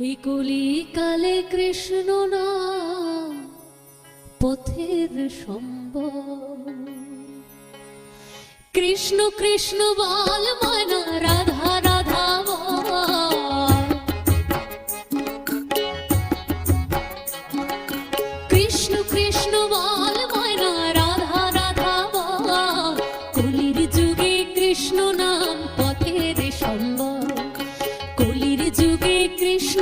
এই কলিকালে কৃষ্ণ নাম পথের সম্বল। কৃষ্ণ কৃষ্ণ বল মনা, রাধা রাধা বল। কৃষ্ণ কৃষ্ণ বল মনা, রাধা রাধা বল। কলির যুগে কৃষ্ণ নাম পথের সম্বল। কলির যুগে কৃষ্ণ